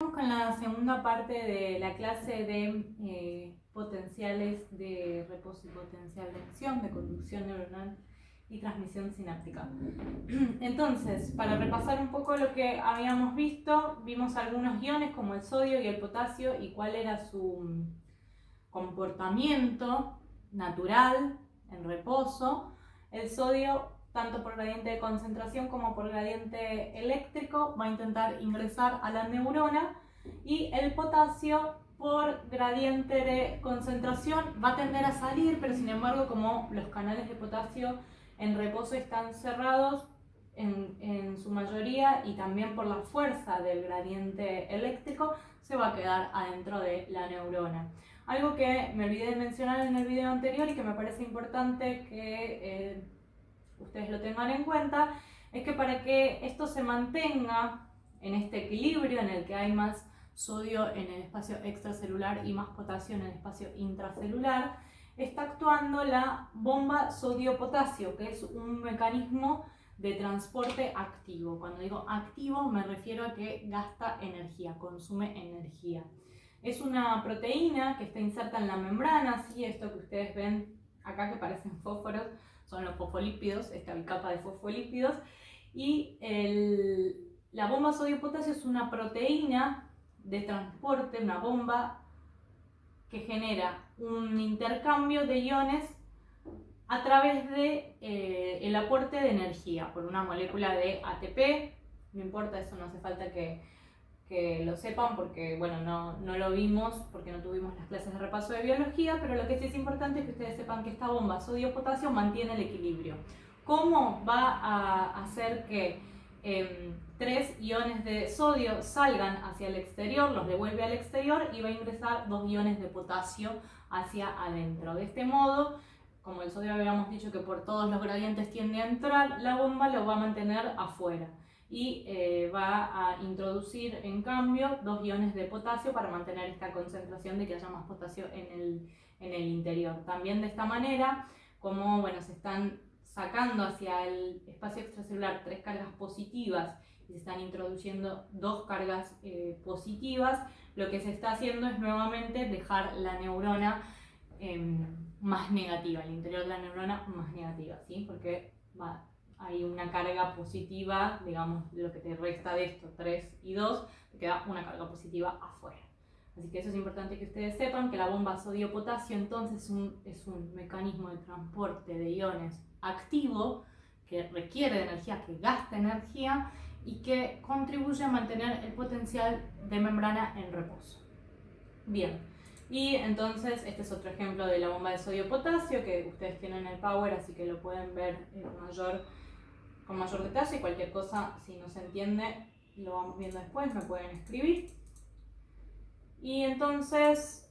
Vamos con la segunda parte de la clase de potenciales de reposo y potencial de acción, de conducción neuronal y transmisión sináptica. Entonces, para repasar un poco lo que habíamos visto, vimos algunos iones como el sodio y el potasio y cuál era su comportamiento natural en reposo. El sodio, tanto por gradiente de concentración como por gradiente eléctrico, va a intentar ingresar a la neurona, y el potasio por gradiente de concentración va a tender a salir, pero sin embargo, como los canales de potasio en reposo están cerrados en su mayoría, y también por la fuerza del gradiente eléctrico, se va a quedar adentro de la neurona. Algo que me olvidé de mencionar en el video anterior y que me parece importante que ustedes lo tengan en cuenta, es que para que esto se mantenga en este equilibrio en el que hay más sodio en el espacio extracelular y más potasio en el espacio intracelular, está actuando la bomba sodio-potasio, que es un mecanismo de transporte activo. Cuando digo activo me refiero a que gasta energía, consume energía. Es una proteína que está inserta en la membrana, ¿sí? Esto que ustedes ven acá que parecen fósforos son los fosfolípidos, esta bicapa de fosfolípidos. Y la bomba sodio-potasio es una proteína de transporte, una bomba que genera un intercambio de iones a través de el aporte de energía por una molécula de ATP. No importa, eso no hace falta que lo sepan porque bueno, no lo vimos porque no tuvimos las clases de repaso de biología, pero lo que sí es importante es que ustedes sepan que esta bomba sodio-potasio mantiene el equilibrio. ¿Cómo va a hacer que 3 iones de sodio salgan hacia el exterior, los devuelve al exterior y va a ingresar 2 iones de potasio hacia adentro? De este modo, como el sodio habíamos dicho que por todos los gradientes tiende a entrar, la bomba lo va a mantener afuera y va a introducir en cambio 2 iones de potasio para mantener esta concentración de que haya más potasio en el interior. También de esta manera, como bueno, se están sacando hacia el espacio extracelular 3 cargas positivas y se están introduciendo 2 cargas positivas, lo que se está haciendo es nuevamente dejar la neurona más negativa, el interior de la neurona más negativa, ¿sí? Porque hay una carga positiva, digamos, lo que te resta de esto, 3 y 2, te queda una carga positiva afuera. Así que eso es importante que ustedes sepan, que la bomba sodio-potasio entonces es un mecanismo de transporte de iones activo, que requiere de energía, que gasta energía y que contribuye a mantener el potencial de membrana en reposo. Bien, y entonces este es otro ejemplo de la bomba de sodio-potasio que ustedes tienen en el Power, así que lo pueden ver con mayor detalle. Cualquier cosa, si no se entiende, lo vamos viendo después, me pueden escribir. Y entonces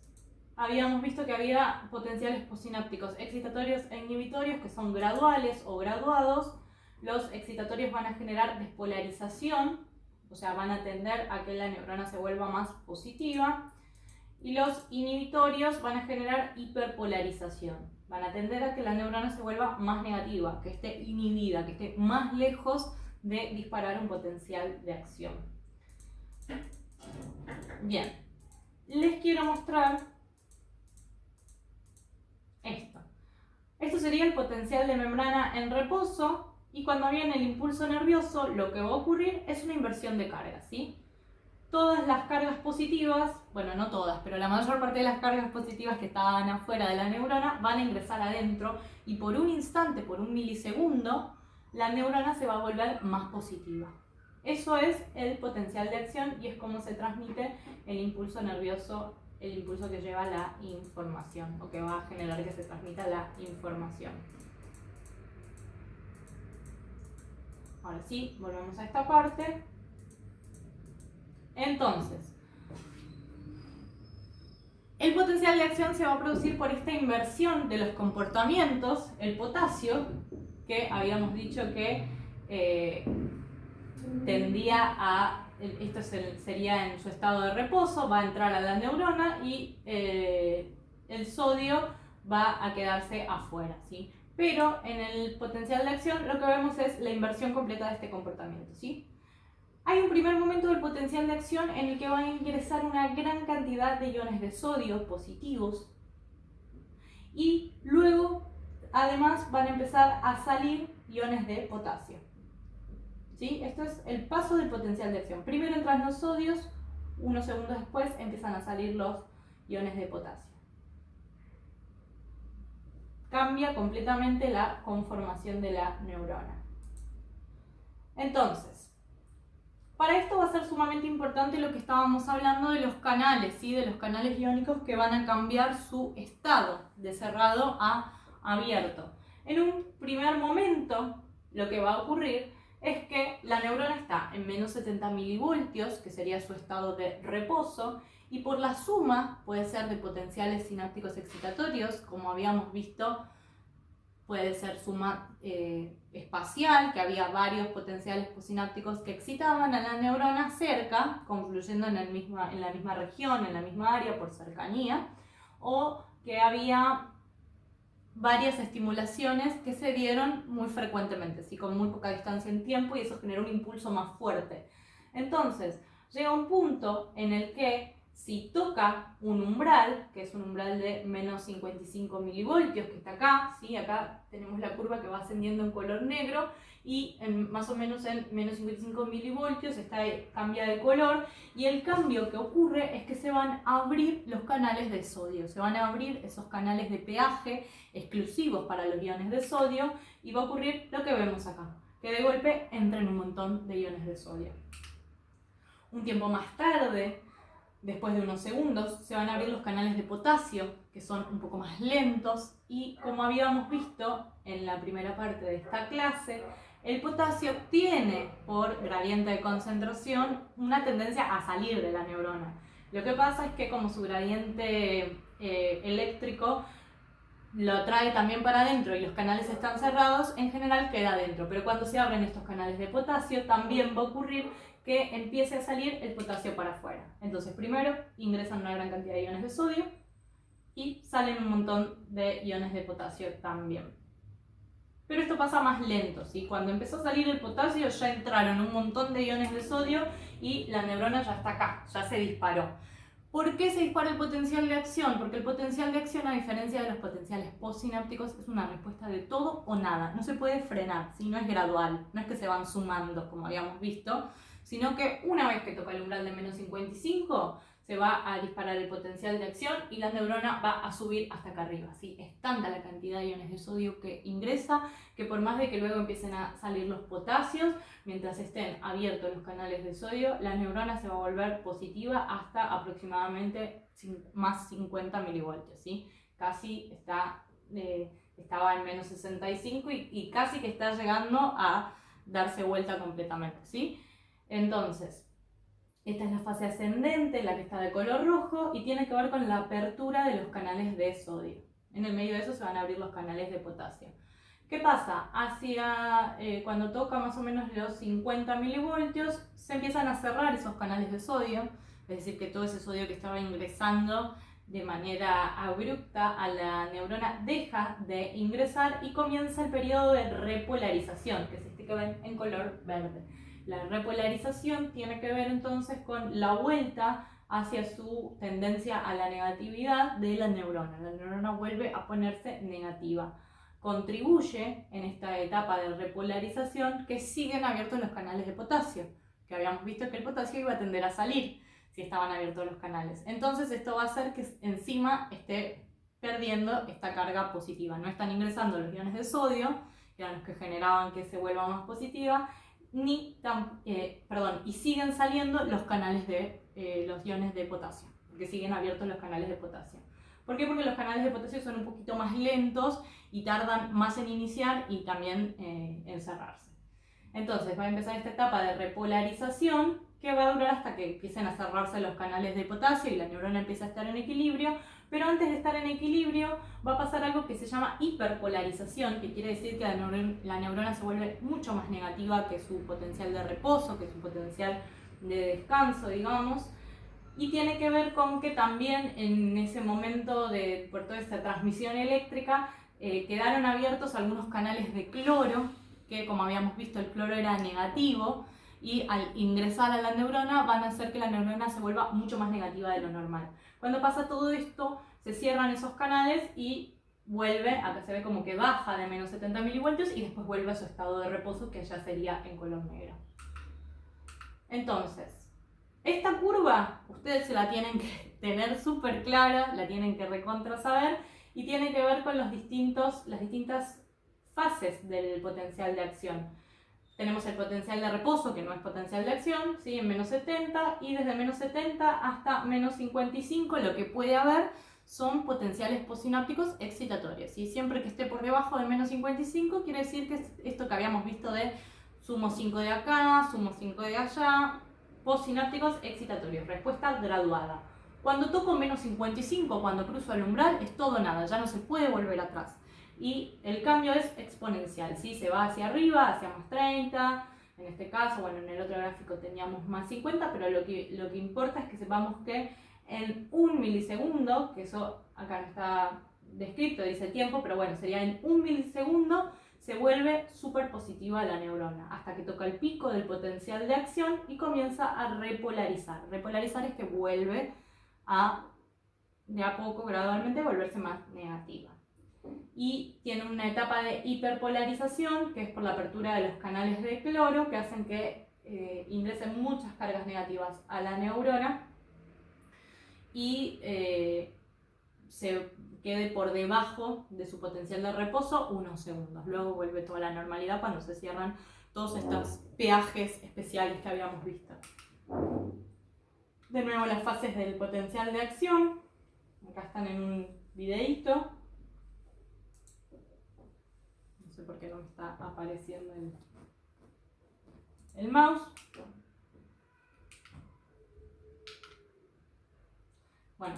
habíamos visto que había potenciales postsinápticos excitatorios e inhibitorios que son graduales o graduados. Los excitatorios van a generar despolarización, o sea, van a tender a que la neurona se vuelva más positiva. Y los inhibitorios van a generar hiperpolarización, van a tender a que la neurona se vuelva más negativa, que esté inhibida, que esté más lejos de disparar un potencial de acción. Bien, les quiero mostrar esto. Esto sería el potencial de membrana en reposo, y cuando viene el impulso nervioso, lo que va a ocurrir es una inversión de carga, ¿sí? Todas las cargas positivas, bueno, no todas, pero la mayor parte de las cargas positivas que estaban afuera de la neurona van a ingresar adentro, y por un instante, por un milisegundo, la neurona se va a volver más positiva. Eso es el potencial de acción y es como se transmite el impulso nervioso, el impulso que lleva la información o que va a generar que se transmita la información. Ahora sí, volvemos a esta parte. Entonces, el potencial de acción se va a producir por esta inversión de los comportamientos. El potasio, que habíamos dicho que tendía a, esto sería en su estado de reposo, va a entrar a la neurona, y el sodio va a quedarse afuera, ¿sí? Pero en el potencial de acción lo que vemos es la inversión completa de este comportamiento, ¿sí? Hay un primer momento del potencial de acción en el que van a ingresar una gran cantidad de iones de sodio positivos y luego además van a empezar a salir iones de potasio. ¿Sí? Esto es el paso del potencial de acción. Primero entran los sodios, unos segundos después empiezan a salir los iones de potasio. Cambia completamente la conformación de la neurona. Entonces, para esto va a ser sumamente importante lo que estábamos hablando de los canales, ¿sí? De los canales iónicos que van a cambiar su estado de cerrado a abierto. En un primer momento, lo que va a ocurrir es que la neurona está en menos 70 milivoltios, que sería su estado de reposo, y por la suma, puede ser de potenciales sinápticos excitatorios, como habíamos visto, puede ser suma espacial, que había varios potenciales postsinápticos que excitaban a la neurona cerca, concluyendo en la misma región, en la misma área, por cercanía, o que había varias estimulaciones que se dieron muy frecuentemente, ¿sí? Con muy poca distancia en tiempo, y eso generó un impulso más fuerte. Entonces, llega un punto en el que si toca un umbral, que es un umbral de menos 55 milivoltios, que está acá, ¿sí? Acá tenemos la curva que va ascendiendo en color negro, y más o menos en menos 55 milivoltios cambia de color, y el cambio que ocurre es que se van a abrir los canales de sodio, se van a abrir esos canales de peaje exclusivos para los iones de sodio, y va a ocurrir lo que vemos acá, que de golpe entran un montón de iones de sodio. Un tiempo más tarde, después de unos segundos, se van a abrir los canales de potasio, que son un poco más lentos, y como habíamos visto en la primera parte de esta clase, el potasio tiene, por gradiente de concentración, una tendencia a salir de la neurona. Lo que pasa es que como su gradiente eléctrico lo atrae también para adentro y los canales están cerrados, en general queda adentro, pero cuando se abren estos canales de potasio también va a ocurrir que empiece a salir el potasio para afuera. Entonces primero ingresan una gran cantidad de iones de sodio y salen un montón de iones de potasio también. Pero esto pasa más lento, ¿sí? Cuando empezó a salir el potasio ya entraron un montón de iones de sodio y la neurona ya está acá, ya se disparó. ¿Por qué se dispara el potencial de acción? Porque el potencial de acción, a diferencia de los potenciales postsinápticos, es una respuesta de todo o nada. No se puede frenar, ¿sí? No es gradual, no es que se van sumando como habíamos visto, sino que una vez que toca el umbral de menos 55, se va a disparar el potencial de acción y la neurona va a subir hasta acá arriba, ¿sí? Es tanta la cantidad de iones de sodio que ingresa que por más de que luego empiecen a salir los potasios, mientras estén abiertos los canales de sodio, la neurona se va a volver positiva hasta aproximadamente más 50 milivoltios, ¿sí? Casi estaba en menos 65 y casi que está llegando a darse vuelta completamente, ¿sí? Entonces, esta es la fase ascendente, la que está de color rojo, y tiene que ver con la apertura de los canales de sodio. En el medio de eso se van a abrir los canales de potasio. ¿Qué pasa? Cuando toca más o menos los 50 milivoltios, se empiezan a cerrar esos canales de sodio, es decir, que todo ese sodio que estaba ingresando de manera abrupta a la neurona deja de ingresar y comienza el periodo de repolarización, que es este que ven en color verde. La repolarización tiene que ver entonces con la vuelta hacia su tendencia a la negatividad de la neurona. La neurona vuelve a ponerse negativa. Contribuye en esta etapa de repolarización que siguen abiertos los canales de potasio, que habíamos visto que el potasio iba a tender a salir si estaban abiertos los canales. Entonces esto va a hacer que encima esté perdiendo esta carga positiva. No están ingresando los iones de sodio, que eran los que generaban que se vuelva más positiva, y siguen saliendo los canales de los iones de potasio, porque siguen abiertos los canales de potasio. ¿Por qué? Porque los canales de potasio son un poquito más lentos y tardan más en iniciar y también en cerrarse. Entonces va a empezar esta etapa de repolarización que va a durar hasta que empiecen a cerrarse los canales de potasio y la neurona empieza a estar en equilibrio. Pero antes de estar en equilibrio va a pasar algo que se llama hiperpolarización, que quiere decir que la neurona se vuelve mucho más negativa que su potencial de reposo, que su potencial de descanso, digamos. Y tiene que ver con que también en ese momento, por toda esta transmisión eléctrica, quedaron abiertos algunos canales de cloro, que como habíamos visto el cloro era negativo, y al ingresar a la neurona van a hacer que la neurona se vuelva mucho más negativa de lo normal. Cuando pasa todo esto, se cierran esos canales y vuelve, acá se ve como que baja de menos 70 milivoltios y después vuelve a su estado de reposo, que ya sería en color negro. Entonces, esta curva ustedes se la tienen que tener súper clara, la tienen que recontra saber, y tiene que ver con las distintas fases del potencial de acción. Tenemos el potencial de reposo, que no es potencial de acción, ¿sí? En menos 70, y desde menos 70 hasta menos 55 lo que puede haber son potenciales postsinápticos excitatorios. Y siempre que esté por debajo de menos 55 quiere decir que es esto que habíamos visto de sumo 5 de acá, sumo 5 de allá, postsinápticos excitatorios, respuesta graduada. Cuando toco menos 55, cuando cruzo el umbral, es todo nada, ya no se puede volver atrás. Y el cambio es exponencial, ¿sí? Se va hacia arriba, hacia más 30, en este caso, bueno, en el otro gráfico teníamos más 50, pero lo que importa es que sepamos que en 1 milisegundo, que eso acá no está descrito, dice tiempo, pero bueno, sería en 1 milisegundo, se vuelve súper positiva la neurona, hasta que toca el pico del potencial de acción y comienza a repolarizar. Repolarizar es que vuelve a, de a poco, gradualmente, volverse más negativa. Y tiene una etapa de hiperpolarización, que es por la apertura de los canales de cloro, que hacen que ingresen muchas cargas negativas a la neurona y se quede por debajo de su potencial de reposo unos segundos. Luego vuelve toda la normalidad cuando se cierran todos estos peajes especiales que habíamos visto. De nuevo las fases del potencial de acción. Acá están en un videíto. No sé por qué no me está apareciendo el mouse. Bueno,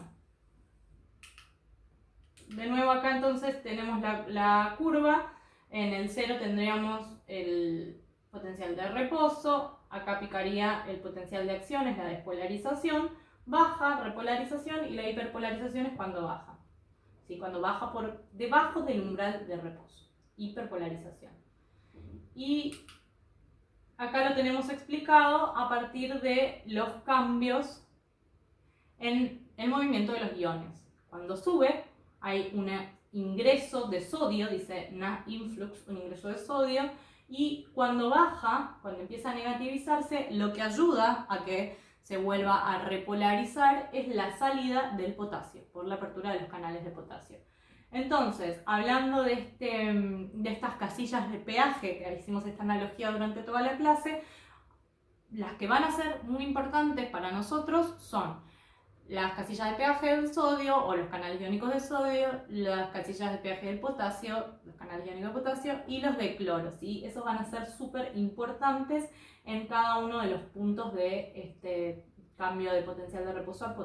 de nuevo acá entonces tenemos la curva. En el 0 tendríamos el potencial de reposo, acá picaría el potencial de acción, es la despolarización, baja, repolarización, y la hiperpolarización es cuando baja, ¿sí? Cuando baja por debajo del umbral de reposo, hiperpolarización. Y acá lo tenemos explicado a partir de los cambios en el movimiento de los iones. Cuando sube hay un ingreso de sodio, dice na influx, un ingreso de sodio, y cuando baja, cuando empieza a negativizarse, lo que ayuda a que se vuelva a repolarizar es la salida del potasio, por la apertura de los canales de potasio. Entonces, hablando de estas casillas de peaje, que hicimos esta analogía durante toda la clase, las que van a ser muy importantes para nosotros son las casillas de peaje del sodio o los canales iónicos de sodio, las casillas de peaje del potasio, los canales iónicos de potasio y los de cloro, ¿sí? Esos van a ser súper importantes en cada uno de los puntos de este cambio de potencial de reposo a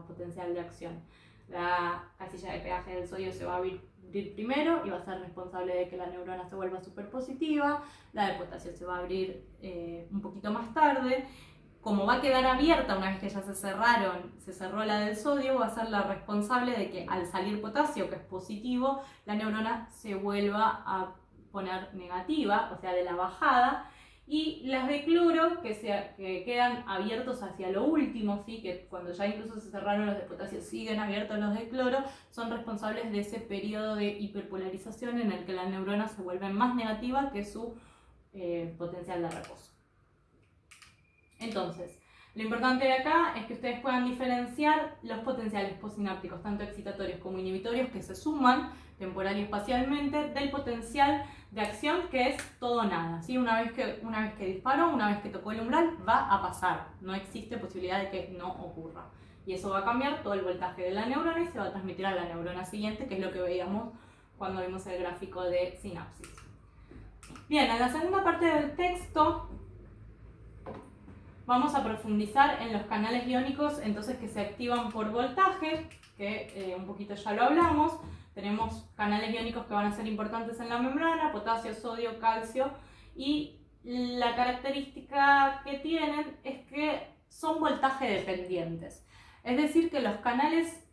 potencial de acción. La casilla de peaje del sodio se va a abrir primero y va a ser responsable de que la neurona se vuelva súper positiva. La de potasio se va a abrir un poquito más tarde. Como va a quedar abierta una vez que ya se cerró la del sodio, va a ser la responsable de que al salir potasio, que es positivo, la neurona se vuelva a poner negativa, o sea, de la bajada. Y las de cloro, que quedan abiertos hacia lo último, ¿sí? Que cuando ya incluso se cerraron los de potasio, siguen abiertos los de cloro, son responsables de ese periodo de hiperpolarización en el que la neurona se vuelve más negativa que su potencial de reposo. Entonces, lo importante de acá es que ustedes puedan diferenciar los potenciales postsinápticos, tanto excitatorios como inhibitorios, que se suman temporal y espacialmente, del potencial de acción, que es todo o nada, ¿sí? Una vez que disparó, una vez que tocó el umbral, va a pasar. No existe posibilidad de que no ocurra. Y eso va a cambiar todo el voltaje de la neurona y se va a transmitir a la neurona siguiente, que es lo que veíamos cuando vimos el gráfico de sinapsis. Bien, en la segunda parte del texto vamos a profundizar en los canales iónicos, entonces, que se activan por voltaje, que un poquito ya lo hablamos. Tenemos canales iónicos que van a ser importantes en la membrana: potasio, sodio, calcio, y la característica que tienen es que son voltaje dependientes. Es decir, que los canales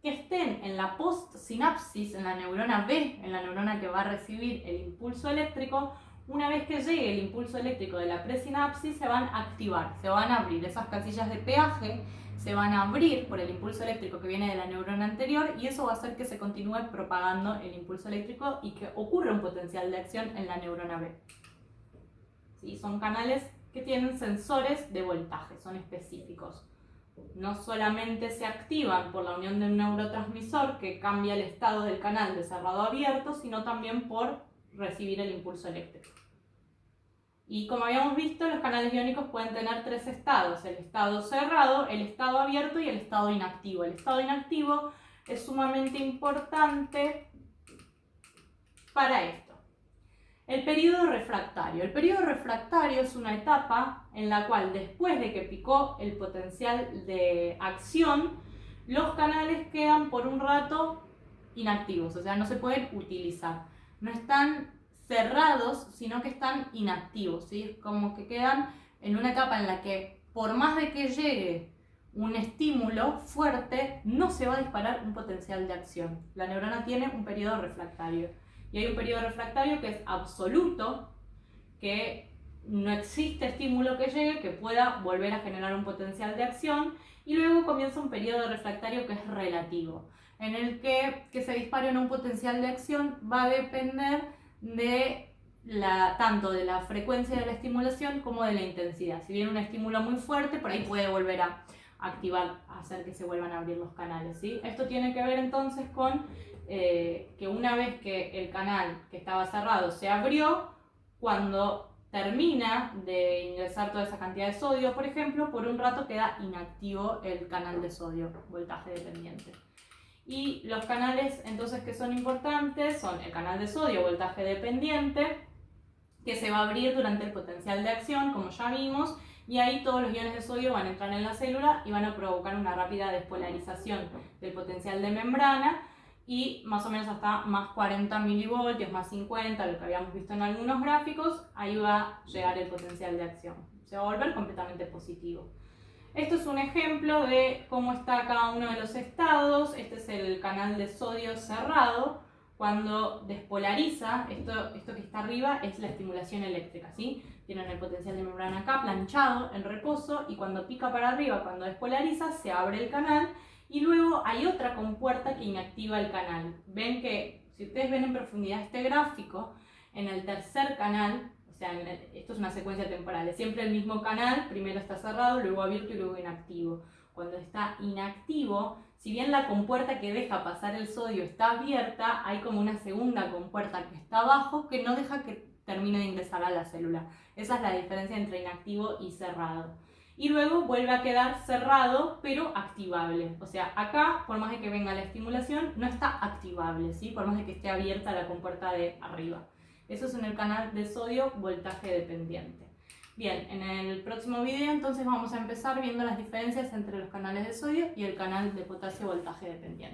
que estén en la postsinapsis, en la neurona B, en la neurona que va a recibir el impulso eléctrico, Una vez que llegue el impulso eléctrico de la presinapsis, se van a activar, se van a abrir esas casillas de peaje, se van a abrir por el impulso eléctrico que viene de la neurona anterior, y eso va a hacer que se continúe propagando el impulso eléctrico y que ocurra un potencial de acción en la neurona B. ¿Sí? Son canales que tienen sensores de voltaje, son específicos. No solamente se activan por la unión de un neurotransmisor que cambia el estado del canal de cerrado a abierto, sino también por recibir el impulso eléctrico. Y como habíamos visto, los canales iónicos pueden tener tres estados: el estado cerrado, el estado abierto y el estado inactivo. El estado inactivo es sumamente importante para esto. El periodo refractario. El periodo refractario es una etapa en la cual, después de que picó el potencial de acción, los canales quedan por un rato inactivos, o sea, no se pueden utilizar. No están cerrados, sino que están inactivos, ¿sí? Como que quedan en una etapa en la que, por más de que llegue un estímulo fuerte, no se va a disparar un potencial de acción. La neurona tiene un periodo refractario. Y hay un periodo refractario que es absoluto, que no existe estímulo que llegue que pueda volver a generar un potencial de acción, y luego comienza un periodo refractario que es relativo, en el que se dispare en un potencial de acción va a depender de tanto de la frecuencia de la estimulación como de la intensidad. Si viene un estímulo muy fuerte, por ahí puede volver a activar, hacer que se vuelvan a abrir los canales, ¿sí? Esto tiene que ver entonces con que una vez que el canal que estaba cerrado se abrió, cuando termina de ingresar toda esa cantidad de sodio, por ejemplo, por un rato queda inactivo el canal de sodio, voltaje dependiente. Y los canales entonces que son importantes son el canal de sodio, voltaje dependiente, que se va a abrir durante el potencial de acción, como ya vimos, y ahí todos los iones de sodio van a entrar en la célula y van a provocar una rápida despolarización del potencial de membrana, y más o menos hasta más 40 milivoltios, más 50, lo que habíamos visto en algunos gráficos, ahí va a llegar el potencial de acción. Se va a volver completamente positivo. Esto es un ejemplo de cómo está cada uno de los estados. Este es el canal de sodio cerrado. Cuando despolariza, esto que está arriba es la estimulación eléctrica, ¿sí? Tienen el potencial de membrana acá, planchado, en reposo, y cuando pica para arriba, cuando despolariza, se abre el canal, y luego hay otra compuerta que inactiva el canal. Ven que, si ustedes ven en profundidad este gráfico, en el tercer canal, o sea, esto es una secuencia temporal, es siempre el mismo canal, primero está cerrado, luego abierto y luego inactivo. Cuando está inactivo, si bien la compuerta que deja pasar el sodio está abierta, hay como una segunda compuerta que está abajo que no deja que termine de ingresar a la célula. Esa es la diferencia entre inactivo y cerrado. Y luego vuelve a quedar cerrado, pero activable. O sea, acá, por más de que venga la estimulación, no está activable, ¿sí? Por más de que esté abierta la compuerta de arriba. Eso es en el canal de sodio, voltaje dependiente. Bien, en el próximo video entonces vamos a empezar viendo las diferencias entre los canales de sodio y el canal de potasio, voltaje dependiente.